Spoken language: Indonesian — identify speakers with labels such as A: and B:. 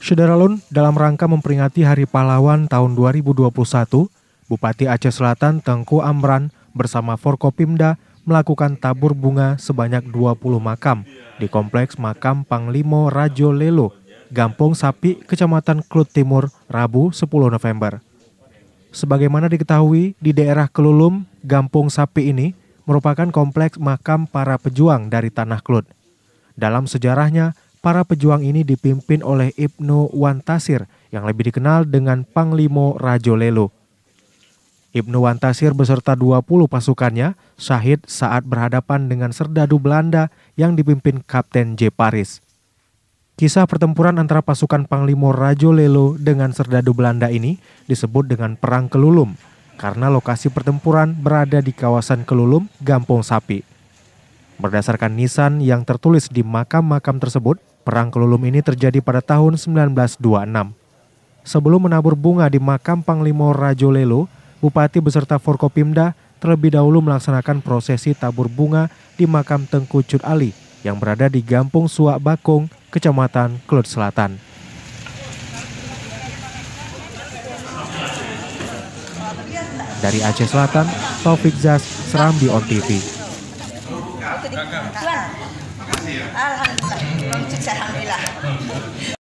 A: Syederalun, dalam rangka memperingati Hari Pahlawan tahun 2021, Bupati Aceh Selatan Tengku Amran bersama Forkopimda melakukan tabur bunga sebanyak 20 makam di Kompleks Makam Panglima Rajo Lelo, Gampong Sapi, Kecamatan Klut Timur, Rabu 10 November. Sebagaimana diketahui, di daerah Kelulum, Gampong Sapi ini merupakan kompleks makam para pejuang dari Tanah Klut. Dalam sejarahnya, para pejuang ini dipimpin oleh Ibnu Wantasir yang lebih dikenal dengan Panglima Rajo Lelo. Ibnu Wantasir beserta 20 pasukannya syahid saat berhadapan dengan serdadu Belanda yang dipimpin Kapten J. Paris. Kisah pertempuran antara pasukan Panglima Rajo Lelo dengan serdadu Belanda ini disebut dengan Perang Kelulum karena lokasi pertempuran berada di kawasan Kelulum, Gampong Sapi. Berdasarkan nisan yang tertulis di makam-makam tersebut, Perang Kelulum ini terjadi pada tahun 1926. Sebelum menabur bunga di makam Panglima Rajo Lelo, Bupati beserta Forkopimda terlebih dahulu melaksanakan prosesi tabur bunga di makam Tengku Cut Ali yang berada di Gampong Suak Bakung, Kecamatan Klut Selatan. Dari Aceh Selatan, Taufik Zaz, Serambi On TV.
B: Alhamdulillah.